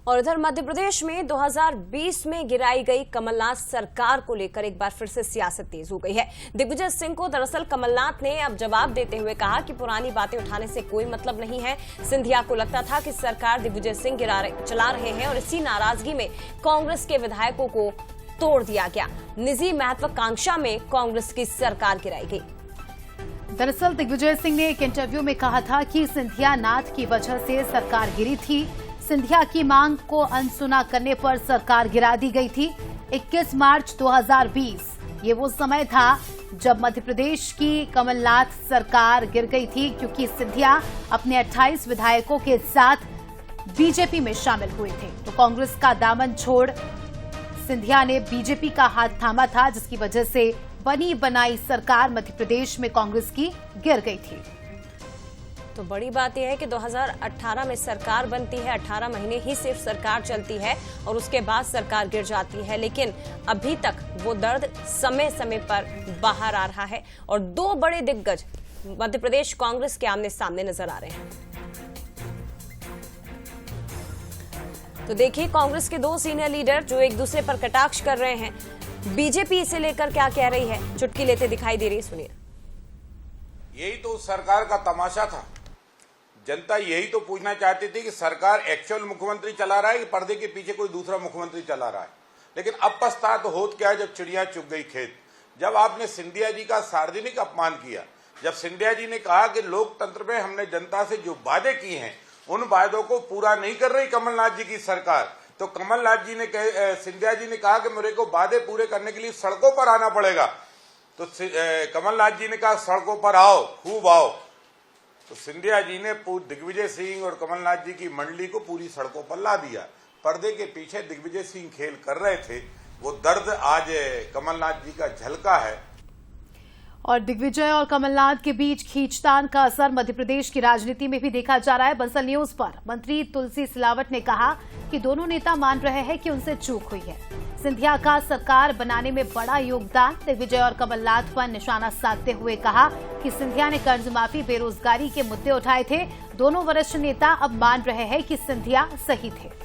और इधर मध्य प्रदेश में 2020 में गिराई गई कमलनाथ सरकार को लेकर एक बार फिर से सियासत तेज हो गई है। दिग्विजय सिंह को दरअसल कमलनाथ ने अब जवाब देते हुए कहा कि पुरानी बातें उठाने से कोई मतलब नहीं है। सिंधिया को लगता था कि सरकार दिग्विजय सिंह चला रहे हैं और इसी नाराजगी में कांग्रेस के विधायकों को तोड़ दिया गया। निजी महत्वाकांक्षा में कांग्रेस की सरकार गिराई गई। दरअसल दिग्विजय सिंह ने एक इंटरव्यू में कहा था कि सिंधिया नाथ की वजह से सरकार गिरी थी। सिंधिया की मांग को अनसुना करने पर सरकार गिरा दी गई थी। 21 मार्च 2020 ये वो समय था जब मध्य प्रदेश की कमलनाथ सरकार गिर गई थी, क्योंकि सिंधिया अपने 28 विधायकों के साथ बीजेपी में शामिल हुए थे। तो कांग्रेस का दामन छोड़ सिंधिया ने बीजेपी का हाथ थामा था, जिसकी वजह से बनी बनाई सरकार मध्य प्रदेश में कांग्रेस की गिर गई थी। तो बड़ी बात यह है कि 2018 में सरकार बनती है, 18 महीने ही सिर्फ सरकार चलती है और उसके बाद सरकार गिर जाती है, लेकिन अभी तक वो दर्द समय समय पर बाहर आ रहा है और दो बड़े दिग्गज मध्य प्रदेश कांग्रेस के आमने सामने नजर आ रहे हैं। तो देखिए कांग्रेस के दो सीनियर लीडर जो एक दूसरे पर कटाक्ष कर रहे हैं। बीजेपी इसे लेकर क्या कह रही है, चुटकी लेते दिखाई दे रही है, सुनिए। यही तो उस सरकार का तमाशा था। जनता यही तो पूछना चाहती थी कि सरकार एक्चुअल मुख्यमंत्री चला रहा है कि पर्दे के पीछे कोई दूसरा मुख्यमंत्री चला रहा है। लेकिन अब पछतावा तो होत क्या है जब चिड़िया चुग गई खेत। जब आपने सिंधिया जी का सार्वजनिक अपमान किया, जब सिंधिया जी ने कहा कि लोकतंत्र में हमने जनता से जो वादे किए हैं उन वादों को पूरा नहीं कर रही कमलनाथ जी की सरकार, तो कमलनाथ जी ने सिंधिया जी ने कहा कि मेरे को वादे पूरे करने के लिए सड़कों पर आना पड़ेगा। तो कमलनाथ जी ने कहा सड़कों पर आओ, खूब आओ। तो सिंधिया जी ने दिग्विजय सिंह और कमलनाथ जी की मंडली को पूरी सड़कों पर ला दिया। पर्दे के पीछे दिग्विजय सिंह खेल कर रहे थे, वो दर्द आज कमलनाथ जी का झलका है। और दिग्विजय और कमलनाथ के बीच खींचतान का असर मध्य प्रदेश की राजनीति में भी देखा जा रहा है। बंसल न्यूज पर मंत्री तुलसी सिलावट ने कहा कि दोनों नेता मान रहे हैं कि उनसे चूक हुई है। सिंधिया का सरकार बनाने में बड़ा योगदान। दिग्विजय और कमलनाथ पर निशाना साधते हुए कहा कि सिंधिया ने कर्ज माफी, बेरोजगारी के मुद्दे उठाए थे। दोनों वरिष्ठ नेता अब मान रहे हैं कि सिंधिया सही थे।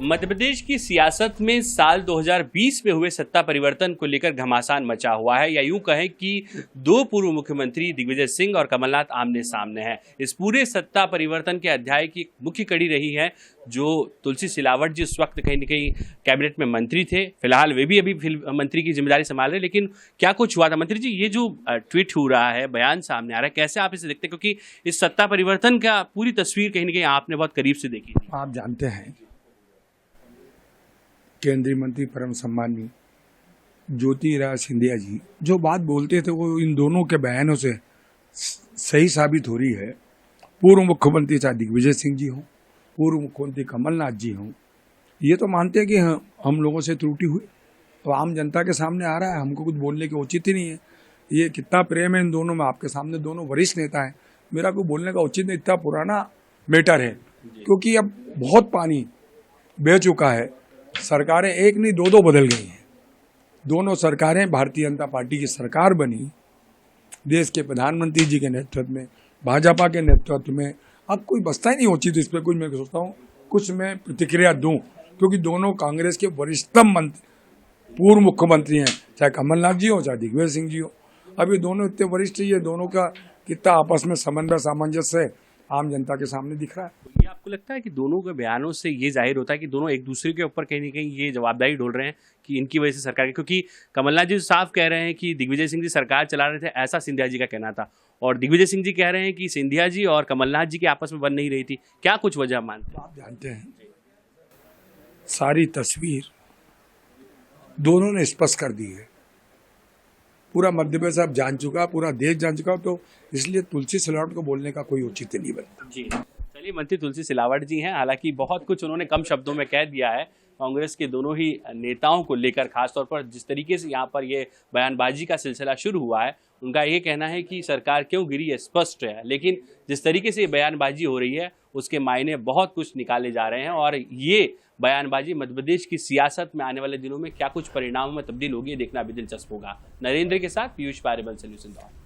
मध्य प्रदेश की सियासत में साल 2020 में हुए सत्ता परिवर्तन को लेकर घमासान मचा हुआ है, या यूं कहें कि दो पूर्व मुख्यमंत्री दिग्विजय सिंह और कमलनाथ आमने सामने हैं। इस पूरे सत्ता परिवर्तन के अध्याय की मुख्य कड़ी रही है जो तुलसी सिलावट जी उस वक्त कहीं न कहीं कैबिनेट में मंत्री थे। फिलहाल वे भी अभी मंत्री की जिम्मेदारी संभाल रहे, लेकिन क्या कुछ हुआ था मंत्री जी? ये जो ट्वीट हो रहा है, बयान सामने आ रहा है, कैसे आप इसे देखते हैं? क्योंकि इस सत्ता परिवर्तन का पूरी तस्वीर कहीं न कहीं आपने बहुत करीब से देखी थी। आप जानते हैं केंद्रीय मंत्री परम सम्मानी ज्योतिरादित्य सिंधिया जी जो बात बोलते थे वो इन दोनों के बयानों से सही साबित हो रही है। पूर्व मुख्यमंत्री चाहे दिग्विजय सिंह जी हों, पूर्व मुख्यमंत्री कमलनाथ जी हों, ये तो मानते हैं कि हम लोगों से त्रुटि हुई, तो आम जनता के सामने आ रहा है। हमको कुछ बोलने की उचित ही नहीं है। ये कितना प्रेम है इन दोनों में, आपके सामने दोनों वरिष्ठ नेता हैं, मेरा कोई बोलने का उचित नहीं। इतना पुराना मैटर है क्योंकि अब बहुत पानी बह चुका है। सरकारें एक नहीं दो बदल गई हैं। दोनों सरकारें भारतीय जनता पार्टी की सरकार बनी, देश के प्रधानमंत्री जी के नेतृत्व में, भाजपा के नेतृत्व में। अब कोई बसता ही नहीं उचित इस पर कुछ। मैं सोचता हूँ कुछ मैं प्रतिक्रिया दूं, क्योंकि दोनों कांग्रेस के वरिष्ठतम पूर्व मुख्यमंत्री हैं, चाहे कमलनाथ जी हो चाहे दिग्विजय सिंह जी हो। अब ये दोनों इतने वरिष्ठ, ये दोनों का कितना आपस में समन्वय सामंजस्य आम जनता के सामने दिख रहा है। ये आपको लगता है कि दोनों के बयानों से ये जाहिर होता है कि दोनों एक दूसरे के ऊपर कहीं न कहीं ये जवाबदारी ढोल रहे हैं कि इनकी वजह से सरकार, क्योंकि कमलनाथ जी साफ कह रहे हैं कि दिग्विजय सिंह जी सरकार चला रहे थे, ऐसा सिंधिया जी का कहना था, और दिग्विजय सिंह जी कह रहे हैं कि सिंधिया जी और कमलनाथ जी की आपस में बन नहीं रही थी। क्या कुछ वजह मानते हैं? आप जानते हैं सारी तस्वीर दोनों ने स्पष्ट कर दी है। पूरा मध्य प्रदेश अब जान चुका, पूरा देश जान चुका, तो इसलिए तुलसी सिलावट को बोलने का कोई औचित्य नहीं बनता। जी चलिए, मंत्री तुलसी सिलावट जी हैं, हालांकि बहुत कुछ उन्होंने कम शब्दों में कह दिया है कांग्रेस के दोनों ही नेताओं को लेकर। खासतौर पर जिस तरीके से यहाँ पर ये बयानबाजी का सिलसिला शुरू हुआ है, उनका ये कहना है कि सरकार क्यों गिरी है स्पष्ट है, लेकिन जिस तरीके से ये बयानबाजी हो रही है उसके मायने बहुत कुछ निकाले जा रहे हैं और ये बयानबाजी मध्य प्रदेश की सियासत में आने वाले दिनों में क्या कुछ परिणामों में तब्दील होगी, देखना भी दिलचस्प होगा। नरेंद्र के साथ पीयूष पारेबल से न्यूज़ इंदौर।